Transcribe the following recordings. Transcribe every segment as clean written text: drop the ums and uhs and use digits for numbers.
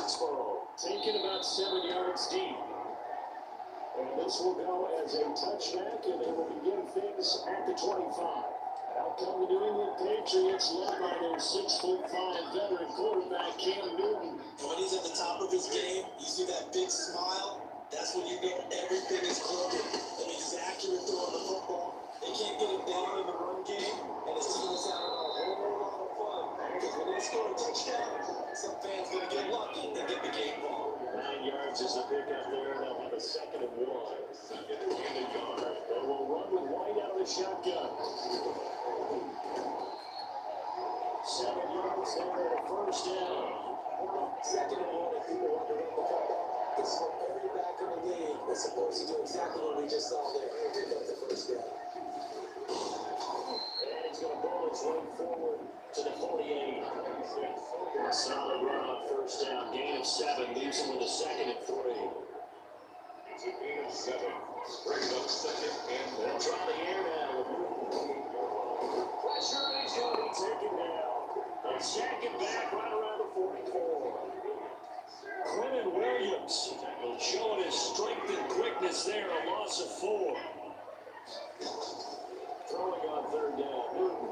Foxborough, taken about 7 yards deep. And this will go as a touchback, and they will begin things at the 25. Out come the New England Patriots, led by their 6'5" veteran quarterback, Cam Newton. And when he's at the top of his game, you see that big smile, that's when you know everything is clicking. And he's accurate throwing the football. They can't get him down in the run game, and his team is having a whole lot of fun. Because when they score a touchdown, some fans going to get lucky and get the game ball. 9 yards is the pickup there. They'll have a 2nd and 1. Second and a yard. They will run with White out of the shotgun. 7 yards there at a first down. 2nd and 1 if people want to run the football. This is what every back in the league is supposed to do exactly what we just saw there. Pick up the first down. And he's going to ball its way forward to the 48. A solid run on first down. Gain of 7 leaves him with a 2nd and 3. It's a gain of 7. Bring it up 2nd and 1. They'll try the air now with Newton. Pressure, and he's going to be taken down. They sack him back right around the 44. Quentin Williams showing his strength and quickness there. A loss of 4. Throwing on 3rd down. Newton.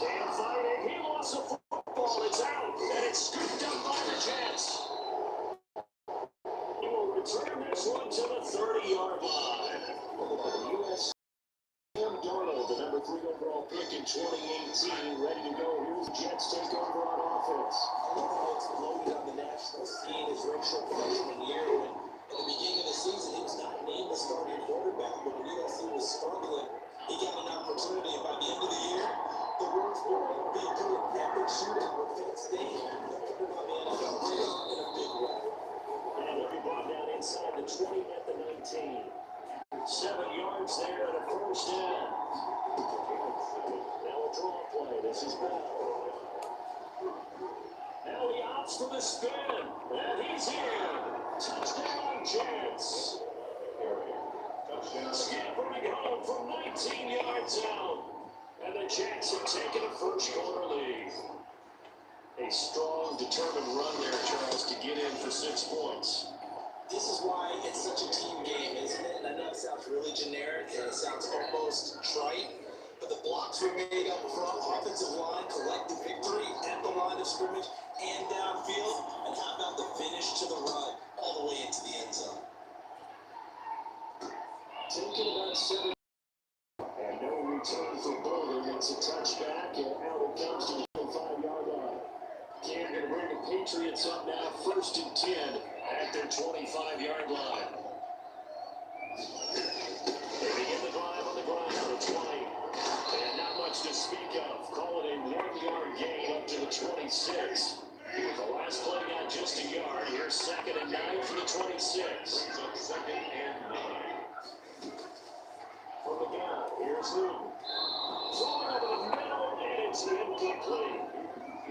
Can't fight it. He lost a football. It's out. And it's scooped up by the Jets. He will return this one to the 30-yard line. U.S. Sam Darnold, the number 3 overall pick in 2018, ready to go. Here's the Jets take over on offense. He exploded on the national scene his redshirt freshman year. When at the beginning of the season, he was not named the starting quarterback, but when USC was struggling, he got an opportunity. And by the end of the year, the words were going to be through an epic shootout with Penn State. They put him on the NFL radar in a big way. And they'll be brought down inside the 20 at the 19. 7 yards there and a first down. Now a draw play. This is Bell. Now he opts for the spin. And he's in. Touchdown, Jets. Scampering home from 19 yards out. And the Jets have taken a first-quarter lead. A strong, determined run there, Charles, to get in for 6 points. This is why it's such a team game, isn't it? And I know it sounds really generic and it sounds almost trite, but the blocks were made up front, offensive line, collective victory at the line of scrimmage and downfield. And how about the finish to the run all the way into the end zone? Taking about 7. And no return for Bowden. It's a touchback, and out it comes to the 5-yard line. Cam going to bring the Patriots up now, 1st and 10 at their 25-yard line. They begin the drive on the ground at the 20. And not much to speak of. Call it a 1-yard gain up to the 26. The last play got just a yard. Here's 2nd and 9 for the 26. 2nd and 9. From the gun, here's Newton. Throwing over the middle, and it's incomplete.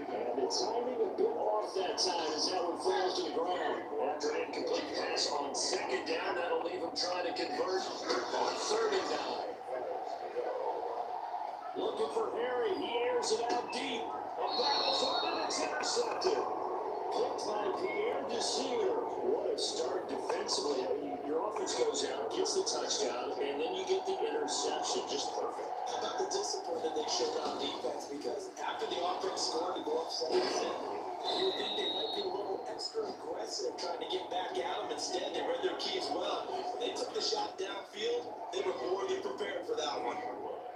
And the timing a bit off that time as that one falls to the ground. After an incomplete pass on 2nd down, that'll leave him trying to convert on 3rd and 9. Looking for Harry, he airs it out deep. And battle for it, and it's intercepted. Picked by Pierre Desir. What a start defensively. I mean, your offense goes out, gets the touchdown, and then you get the interception. Just perfect. How about the discipline that they showed on defense? Because after the offense scored to go up 7-0, you would think they might be a little extra aggressive trying to get back at them. Instead, they read their keys well. They took the shot downfield. They were more than prepared for that one.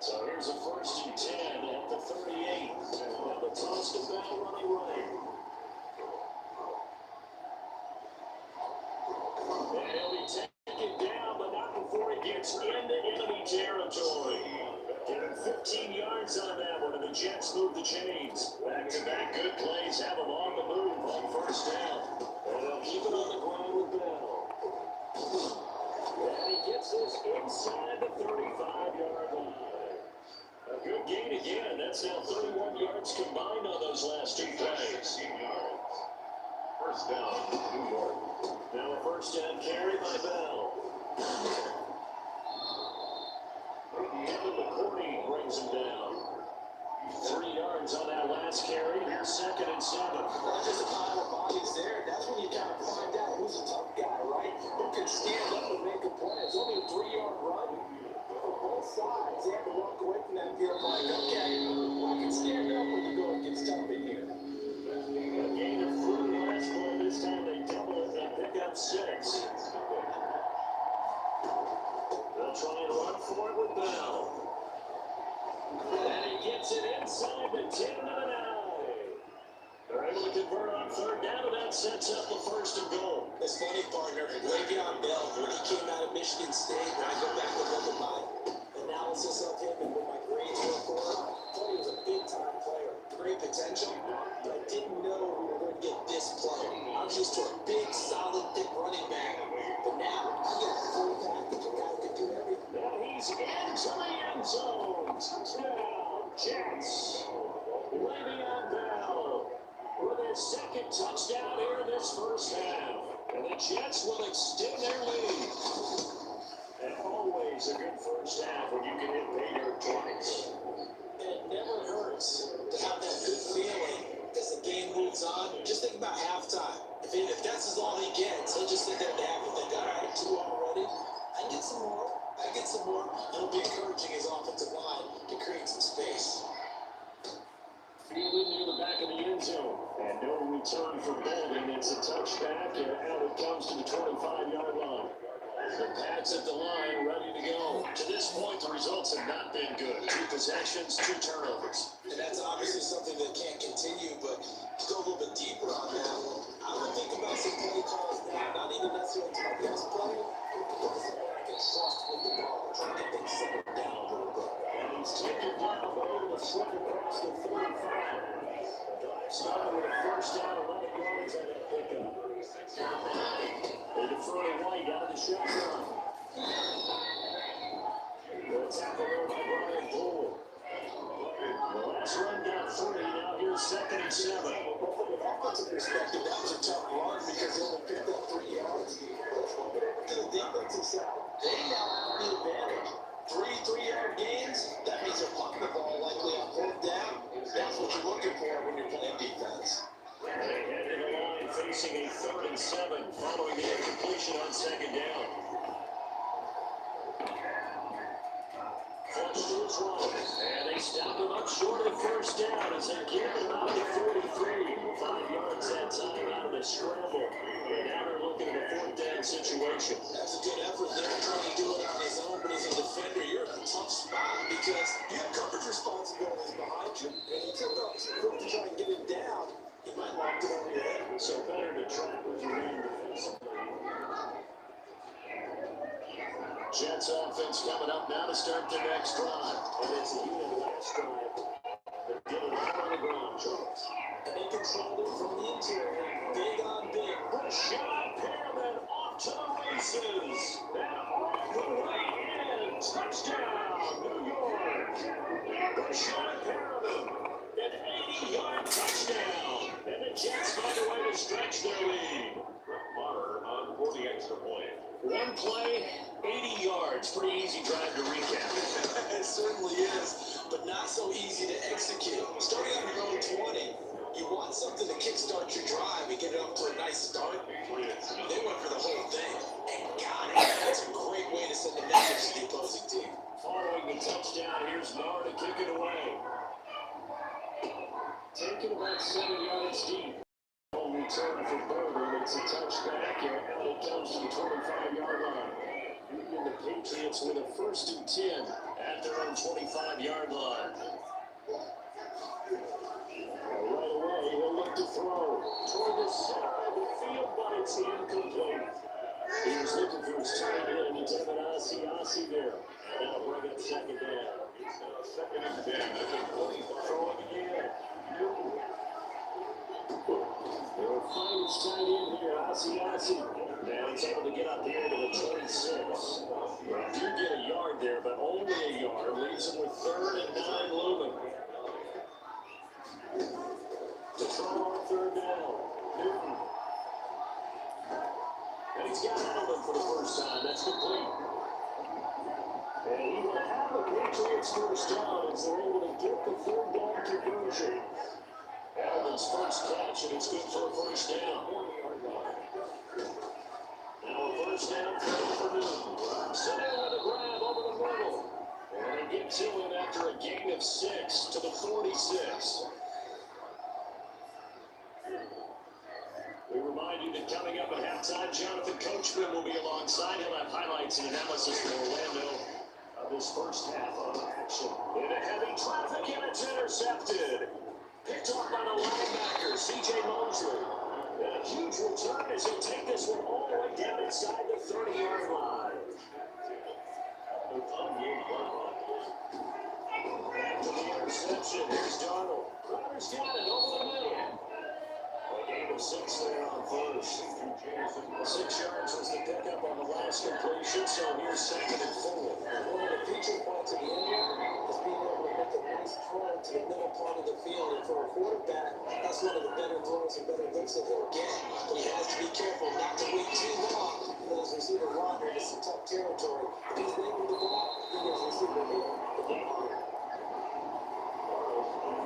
So here's a 1st and 10 at the 38. Now the toss to Bell running right. And he'll be taken down, but not before he gets into enemy territory. Get him 15 yards on that one, and the Jets move the chains. Back-to-back good plays have them on the move on 1st down. And they'll keep it on the ground with Bell. And he gets this inside the 35-yard line. A good gain again. That's now 31 yards combined on those last 2 plays. 16 yards. 1st down, New York. Now a 1st down carry by Bell. Kevin McCourty brings him down. 3 yards on that last carry. Here's 2nd and 7. Not just a pile of bodies there. That's when you kind of find out who's a tough guy, right? Who can stand up and make a play. It's only a 3-yard run. For both sides, they have to walk away from that field like, okay, I can stand up when the going gets tough in here. A gain of 3 last play. This time they double it and pick up 6. They'll try and run for it with Bell. And he gets it inside the 10 to the 9. They're able to convert on 3rd down, and that sets up the 1st and goal. It's funny, partner. Le'Veon Bell, when he came out of Michigan State, when I go back and look at my analysis of him and what my grades were for him, I thought he was a big-time player. Great potential, but I didn't know we were going to get this player. I was used to a big, solid, thick running back. But now, I get a full package. A guy who can do everything. Now he's into the end zone. Touchdown, Jets. Le'Veon Bell with his 2nd touchdown here in this first half. And the Jets will extend their lead. And always a good first half when you can hit pay dirt twice. And it never hurts to have that good feeling as the game moves on. Just think about halftime. If that's all he gets, he'll just sit there at half and think, all right, 2 already. I get some more. I get some more. It'll be encouraging his offensive line to create some space. Fielded near the back of the end zone. And no return for Bolden. It's a touchback, and out it comes to the 25-yard line. The Pats at the line, ready to go. To this point, the results have not been good. 2 possessions, 2 turnovers. And that's obviously something that can't continue, but to go a little bit deeper on that, I would think about some play calls now, not even necessarily to my best player, but someone I can trust with the ball, trying to get things settled down a little bit. And he's taken down, but able to slip across the 45. Drive started with a 1st down, 11 yards on that pickup. They defer to White out of the shotgun. The tackle there by Brian Poole. The last run got 3. Now here's 2nd and 7. From an offensive perspective, that was a tough run because they only picked up 3 yards. To the defensive side, they now have the advantage. 3-3-yard gains, that means they're punting the ball likely on 4th down. That's what you're looking for when you're playing defense. They head to the line facing a 3rd and 7 following the incompletion on 2nd down. Flush to his right, and they stop him up short of 1st down as they give him out to 43. 5 yards that time out of the scramble. And now they're looking at a 4th down situation. That's a good effort there, trying to do it on his own, but as a defender, you're in a tough spot because you have coverage responsibilities behind you, and you took up some foot to try and get it down. He might lock it over your head. So better to track with your man defensively. Jets offense coming up now to start the next drive. And it's a unit last drive. They're getting out on the ground, Charles. And they controlled it from the interior. Big on big. Rashad Perriman off to the races. And off the way in. Touchdown, New York. Rashad Perriman. An 80-yard touchdown. And the Jets find a way to stretch their lead. Marner on for the extra point. 1 play, 80 yards. Pretty easy drive to recap. It certainly is, but not so easy to execute. Starting on your own 20, you want something to kickstart your drive and get it up to a nice start. They went for the whole thing and got it. That's a great way to send a message to the opposing team. Following the touchdown, here's Marr to kick it away. Taking about 7 yards deep. Return for Berger. It's a touchback, and out it comes to the 25-yard line. Leading the Patriots with a 1st and 10 at their own 25-yard line. Right away, he'll look to throw toward the center of the field, but it's incomplete. He was looking for his tight end. He's having Asiasi there. Now bring up 2nd down. It's now 2nd and 10 at the 25. Throwing again. They'll find his tight end here, Asiasi. Now he's able to get up here to the 26. Do get a yard there, but only a yard. Leaves him with 3rd and 9 looming. To throw on 3rd down. Newton. And he's got Edelman for the first time. That's complete. And he will have the Patriots first down as they're able to get the third down conversion. Alvin's first catch, and it's good for a first down. Now a first down for Newton. Sitting with a grab over the middle. And they get to him after a gain of 6 to the 46. We remind you that coming up at halftime, Jonathan Coachman will be alongside. He'll have highlights and analysis for Orlando of this first half of action. Into heavy traffic, and it's intercepted. Picked off by the linebacker, C.J. Mosley. And a huge return as he'll take this one all the way down inside the 30-yard line. After the interception, here's Darnold. Rodgers got it over the middle. A gain of 6 there on first. 6 yards was the pickup on the last completion, so here's 2nd and 4. One of the feature points of the end is being able to make a nice throw to the middle part of the field. And for a quarterback, that's one of the better throws and better looks that he'll get. But he has to be careful not to wait too long. As receiver wander into some tough territory. If he's able to go out, he gets receiver hit.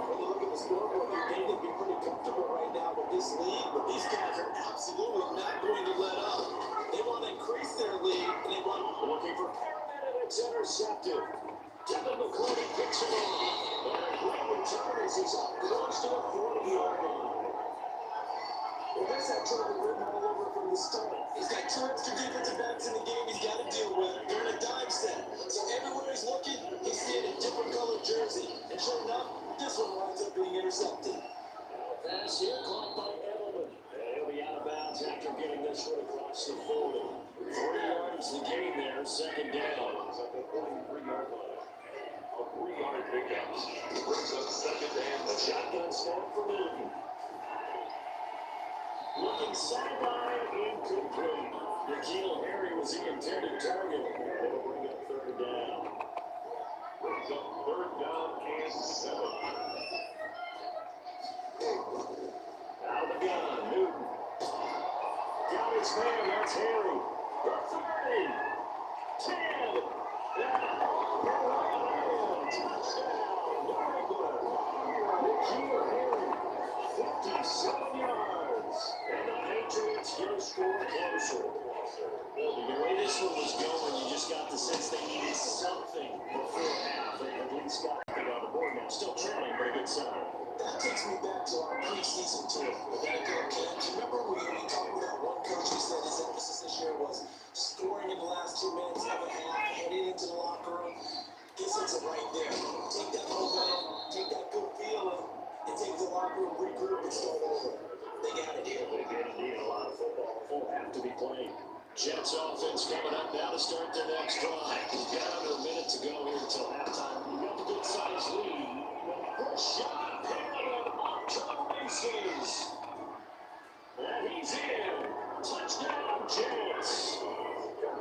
When you look at the scoreboard, they would be pretty comfortable right now with this lead, but these guys are absolutely not going to let up. They want to increase their lead, and they want Looking for Perriman, and it's intercepted. Devin McCourty picks it up. And a great return as he's up close to the 40-yard line. Well, there's that trouble written all over from the start. He's got 2 extra defensive backs in the game he's got to deal with. They're in a dime set. So everywhere he's looking, he's seeing a different colored jersey. And sure enough, this one winds up being intercepted. Pass here, caught by Edelman. And he'll be out of bounds after getting this one across the 40. 40 yards the gain there, 2nd down. At the 43-yard line. A 3-yard pickup. Brings up 2nd and A shotgun snap for Newton. Looking sideline, incomplete. N'Keal Harry was the intended target. And it'll bring up 3rd down. brings up 3rd down and 7. Out of the gun, Newton. Got his man, that's Harry. The 30. 10. Touchdown, New England. N'Keal Harry, 57 yards. And the Patriots get a score closer. The way this one was going, you just got the sense they needed something before half. They at least got it on the board now. Still trailing, but a good sign. That takes me back to our preseason tour. With that go, Ken. Do you remember when we talked with that one coach who said his emphasis this year was scoring in the last 2 minutes of a half, heading into the locker room? This is it right there. Take that momentum, take that good feeling, and take the locker room, regroup, and start over. They got it here. They did indeed. A lot of football will have to be played. Jets offense coming up now to start their next drive. We've got under a minute to go here until halftime. We've got the good size lead. Push shot, Perriman off to the races. And he's in. Touchdown, Jets.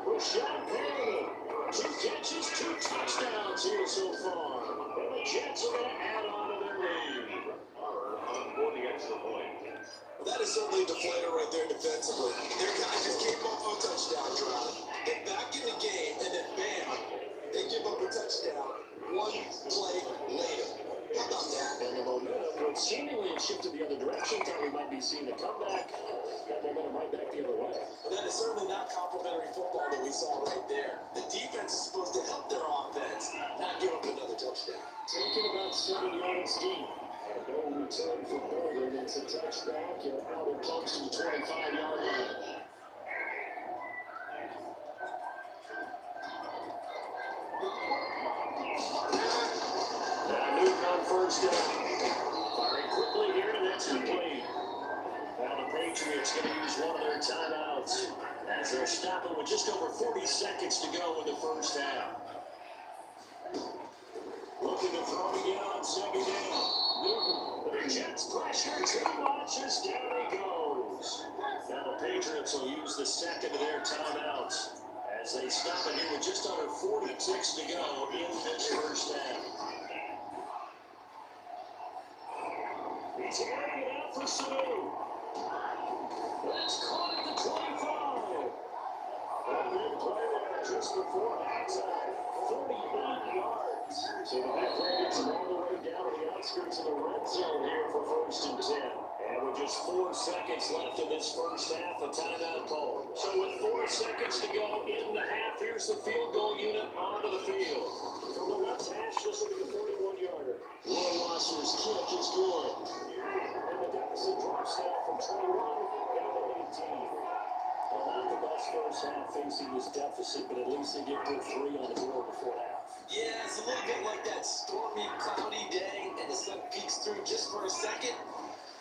Push shot, Perriman. 2 catches, 2 touchdowns here so far. And the Jets are going to add on to their lead. For the extra point. Well, that is certainly the deflator right there defensively. Their guy just came off a touchdown drive. Get back in the game, and then bam, they give up a touchdown 1 play later. How about that? And the momentum would seemingly have shifted the other direction. Thought we might be seeing a comeback. That momentum right back the other way. But that is certainly not complimentary football that we saw right there. The defense is supposed to help their offense, not give up another touchdown. Taking about 7 yards deep. And no return for Bolden. It's a touchback. You're out and close to the 25-yard line. Now Newton on first down. Firing quickly here, and that's complete. Now the Patriots going to use one of their timeouts as they're stopping with just over 40 seconds to go in the first half. Looking to throw again on 2nd down. Newton, the Jets pressure, 2 launches, down he goes. Now the Patriots will use the 2nd of their timeouts as they stop it here with just under 40 ticks to go in this first half. He's airing it out for Sanu. That's caught at the 25. A big play there. just before halftime. 48 yards. So the Patriots are all the way down to the outskirts of the red zone here for 1st and 10. And with just 4 seconds left in this first half, a timeout call. So with 4 seconds to go in the half, here's the field goal unit onto the field. From the left hash, this will be a 41-yarder. Will Wasser's kick is good. And the deficit drops now from 21 down to 18. Well, not the best first half facing this deficit, but at least they did put 3 on the board before half. Yeah, it's a little bit like that stormy, cloudy day, and the sun peeks through just for a second.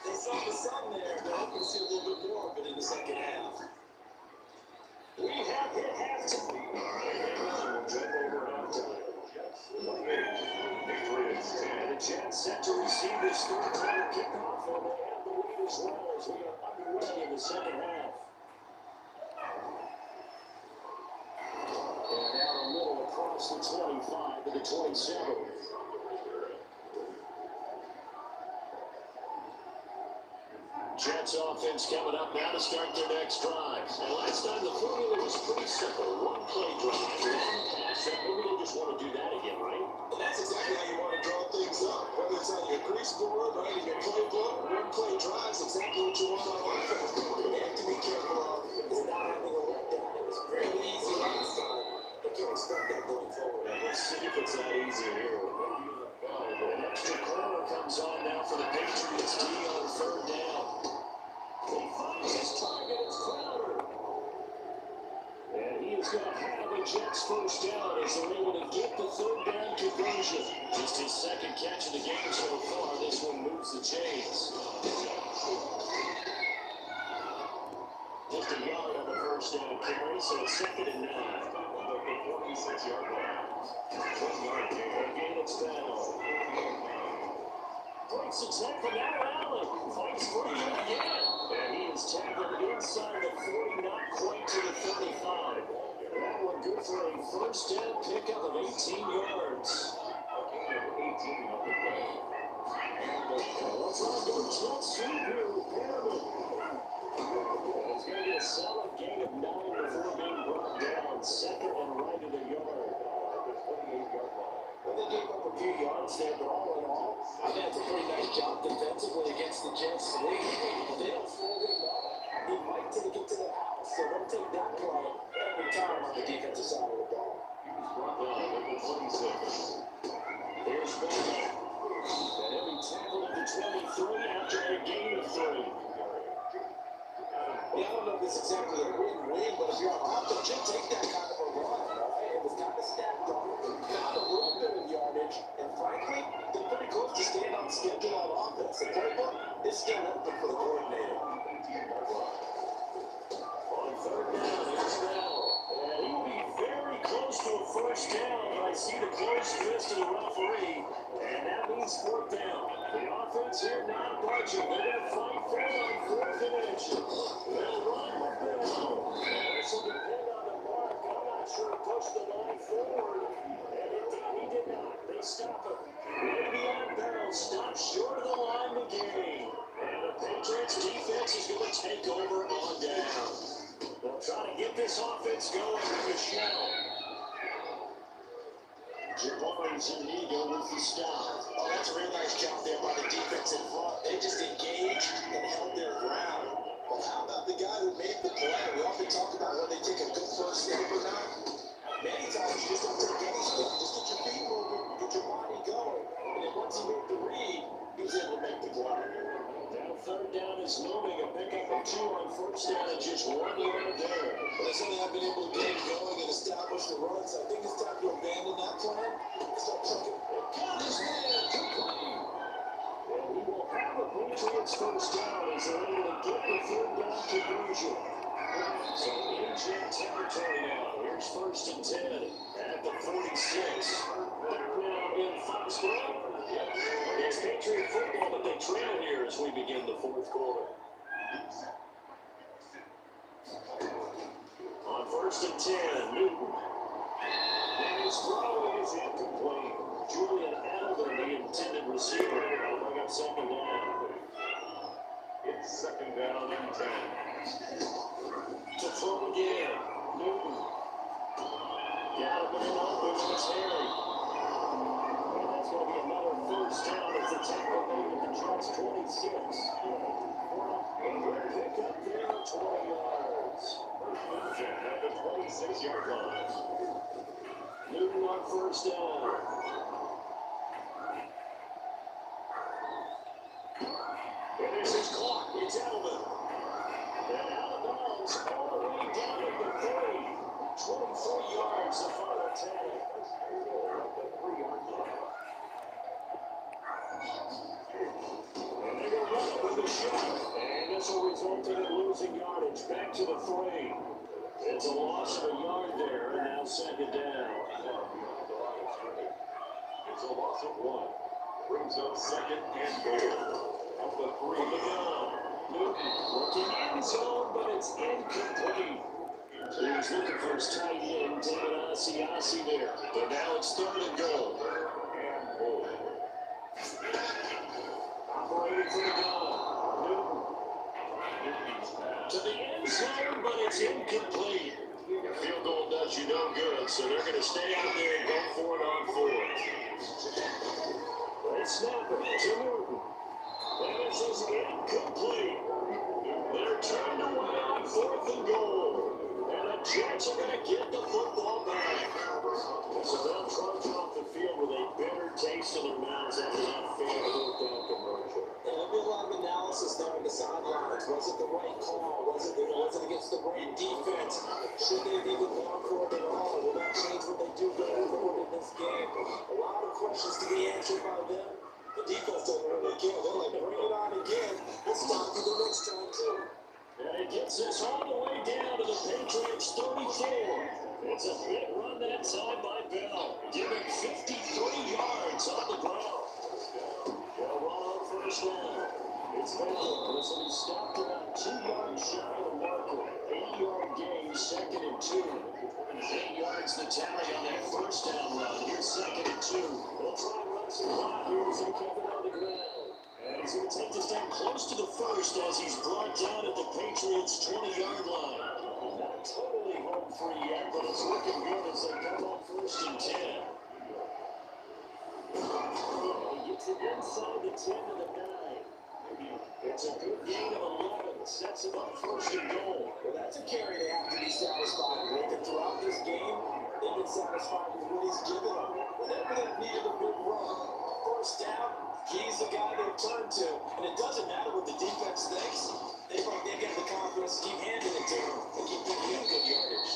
They saw the sun there, but hoping to see a little bit more of it in the second half. We have hit halftime. We'll jump over halftime. Patriots 10. And the Jets set to receive this third-time kickoff, and they have the lead as well as we are underway in the second half. And now a little across the 25 to the 27. Jets offense coming up now to start their next drive. And last time the formula was pretty simple. One play drive, one pass. And maybe they just want to do that again, right? And that's exactly how you want to draw things up. Whether it's on your grease board, right, in your playbook, one play drives exactly what you want on offense. What you have to be careful of is not having a letdown. It was very easy last time. But can't expect that going forward. Let's see if it's that easy here. An extra corner comes on now for the Patriots D on 3rd down. He finds his target, it's Crowder. And he is going to have a Jets first down as they're able to get the 3rd down conversion. Just his second catch of the game so far. This one moves the chains. Just a yard on the first down carry, so it's 2nd and 9. The 46-yard line. 1-yard gain. Again, it's down. Breaks the tackle, now Allen fights for it again. And he is tackled inside the 40, not quite to the 35. That one good for a first down pickup of 18 yards. What's on the Jets sweep here with Perriman? He's going to get a solid gain of 9 before being brought down. 2nd and right of the yard. Well, they gave up a few yards there, but all in all, I think it's a pretty nice job defensively against the Jets. They don't slow him up. He might take it to the house, so don't take that play every time on the defensive side of the ball. He was brought down at number 26. Here's Bell. And he'll be tackled at the 23 after a gain of 3. Yeah, I don't know if it's exactly a win-win, but if you're on offense, you'll take that kind of a run, right? It was kind of stacked up, found a little bit of yardage, and frankly, they're pretty close to staying on schedule on offense. The playbook is still open for the coordinator. On 3rd down, here's Bell. And he will be very close to a first down, but I see the close fist of the referee, and that means 4th down. The offense here not budging. They're going to fight for it on 4th and inches. They'll run with Bell. This will depend on the mark. I'm not sure he pushed the line forward. And he did not. They stop him. Le'Veon Bell stops short of the line to gain. And the Patriots defense is going to take over on down. They'll try to get this offense going with Michelle. Jabari Zuniga with the stop. Oh, that's a real nice job there by the defense in front. They just engaged and held their ground. But how about the guy who made the play? We often talk about when they take a good first step or not. Many times you just don't take any step. Just get your feet moving, get your body going. And then once he made the read, he was able to make the play. Now 3rd down is looming. A pickup of 2 on 1st down and just 1 yard there. But they certainly have been able to get it going and establish the runs. I think it's time to abandon that plan and start trucking. Got his man complete. And he will have the Patriots first down as they're able to get the 3rd down conversion. So in Jet territory now. Here's 1st and 10 at the 46. Back now in Foxborough. It's Patriot football, but they trail here as we begin the 4th quarter. On 1st and 10, Newton. And his throw is incomplete. Julian Edelman, the intended receiver, will bring up 2nd down. It's 2nd down and 10. To throw again, Newton. Got him in open. It's Harry. And that's going to be another first down. It's a tackle made at the Jets 26. And they'll pick up there 20 yards. At the 26-yard line. Newton on first down. And there's his clock. It's Edelman. And out of bounds all the way down at the 30. 24 yards the final tally. And they go run it with the shot. And this will result in losing yardage. Back to the 3. It's a loss of a yard there, and now second down. It's a loss of 1. Brings up second and goal. Up the 3. From the gun. Newton looking end zone, but it's incomplete. He was looking for his tight end, David Asiasi there. But now it's third and goal. And goal. Operating for the gun. Newton. To the end zone, but it's incomplete. Field goal does you no good, so they're going to stay out there and go for it on fourth. Let's snap it to Newton. And this is incomplete. They're turned away on fourth and goal. And the Jets are going to get the football back. So they'll trudge off the field with a bitter taste in their mouths after that failed fourth down conversion. There'll be a lot of analysis there on the sidelines. Was it the right call? Was it against the right defense? Should they have even gone for it at all? Will that change what they do going forward in this game? A lot of questions to be answered by them. The defense doesn't really care. They're like, bring it on again. Let's stop you the next time, too. And it gets us all the way down to the Patriots 34. It's a big run that time by Bell, giving 53 yards on the ground. They'll run on first down. It's Bell. Listen, he stopped around 2 yards shy of the marker. 8-yard gain, second and 2. 8 yards the tally on that first down run. Here's second and 2. They'll try and run some clock here as they keep it on the ground. And he's going to take this down close to the first as he's brought down at the Patriots' 20-yard line. Not totally home free yet, but it's looking good as they come on first and 10. He gets it inside the 10 to the 9. It's a good gain of 11. Sets him up first and goal. Well, that's a carry they have to be satisfied with. And throughout this game, they've been satisfied with what he's given them. Whenever they've needed a big run, first down, he's the guy they turn to. And it doesn't matter what the defense thinks. They've got the confidence to keep handing it to him and keep giving him good yardage.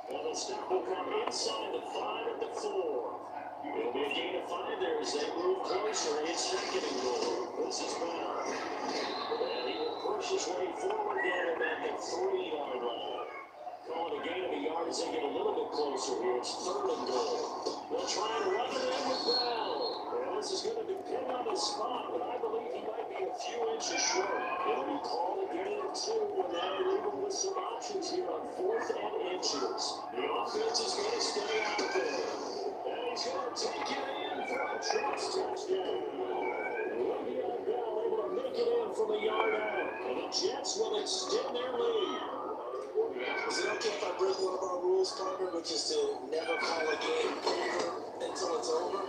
Well, the snap will come inside the 5 at the 4. It'll be a gain of 5 there as they move closer. It's second and goal. This is Brown. And he will push his way forward there at the 3-yard line. Calling a gain of a yard as they get a little bit closer here. It's third and goal. They'll try and run it in with Brown. And this is going to depend on his spot, but I believe he might be a few inches short. It'll be called a gain of 2, and now they're leaving with some options here on 4th and inches. The offense is going to stay out there. And he's going to take it in for a Jets touchdown. Le'Veon Bell able to make it in from a yard out. And the Jets will extend their lead. Is it okay if I break one of our rules, partner, which is to never call a game over until it's over?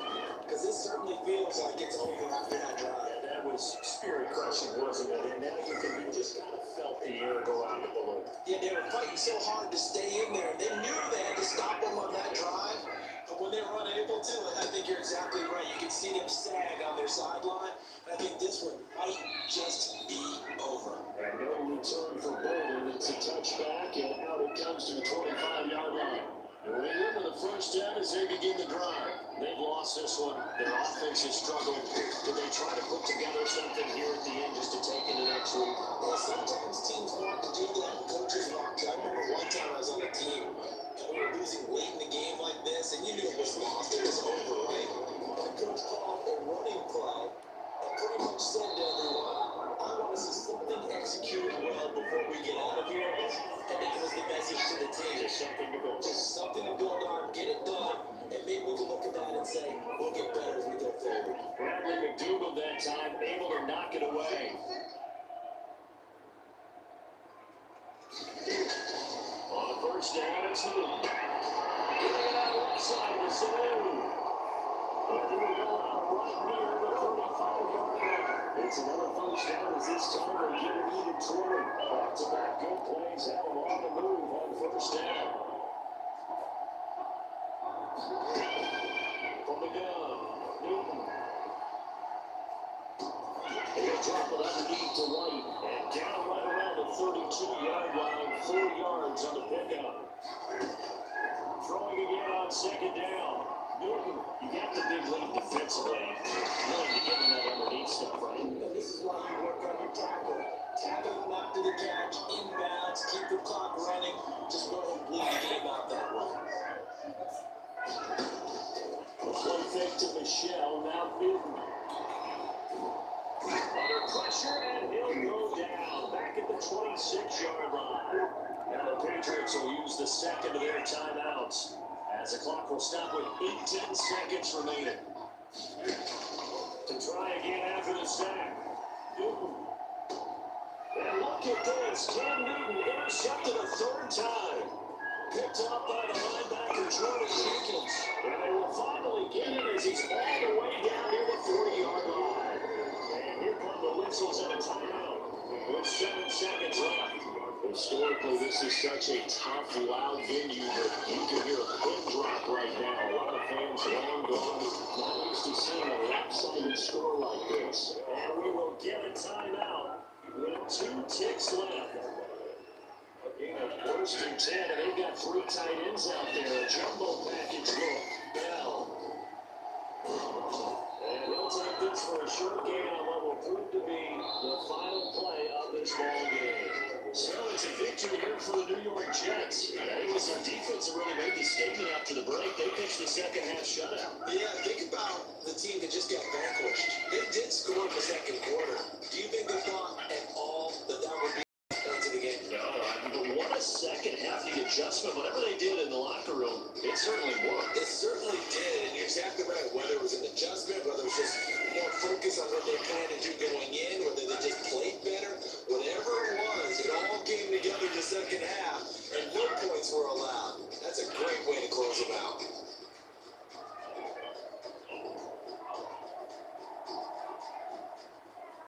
Because this certainly feels like it's over after that drive. Yeah, that was spirit crushing, wasn't it? And now you just kind of felt the air go out of the balloon. Yeah, they were fighting so hard to stay in there. They knew they had to stop them on that drive. But when they were unable to, I think you're exactly right. You can see them sag on their sideline. I think this one might just be over. And no return for Bolden. It's a touchback, and out it comes to the 25-yard line. New England with the first down as they begin the drive. They've lost this one. Their offense has struggled. Did they try to put together something here at the end just to take into next week? Well, sometimes teams want to do that. Coaches want to. I remember one time I was on a team, and we were losing late in the game like this, and you knew it was lost. It was over, right? The coach called a running play and pretty much said to everyone, I want to see something executed well before we get out of here. And it was the message to the team. Just something to build on, get it done, and maybe we can look at that and say, we'll get better as we go forward. Bradley McDougald that time able to knock it away. On first down, it's Newton. fires it in. And he will go out right near the 35-yard line. It's another first down as this time they get it even 20. Back-to-back good plays have them on the move on first down. From the gun, Newton. He'll drop it underneath to White. And down right around the 32-yard line, 4 yards on the pickup. Throwing again on second down. Newton, you got the big lead defensively. Willing to give him that underneath stuff, right? And this is why you work on your tackle. Tackle him after the catch, inbounds, keep the clock running. Just go ahead and bleed the game out that way. The play fake to Michelle, now Newton. Under pressure, and he'll go down. Back at the 26-yard line. Now the Patriots will use the second of their timeouts, as the clock will stop with 18 seconds remaining. To try again after the sack. Newton. And look at this. Cam Newton intercepted a third time. Picked up by the linebacker, Jordan Jenkins. And they will finally get him as he's all the way down near the 40-yard line. And here come the whistles and a timeout with 7 seconds left. Historically, this is such a tough, loud venue, but you can hear a pin drop right now. A lot of fans long gone, not used to seeing a lopsided score like this. And we will get a timeout with 2 ticks left. Again, a first and 10, and they've got 3 tight ends out there. A jumbo package look. Bell. And he'll take this for a short gain on what will prove to be the final play of this ball game. So it's a victory here for the New York Jets. It was their defense that really made the statement after the break. They pitched the second half shutout. Yeah, think about the team that just got vanquished. They did score in the second quarter,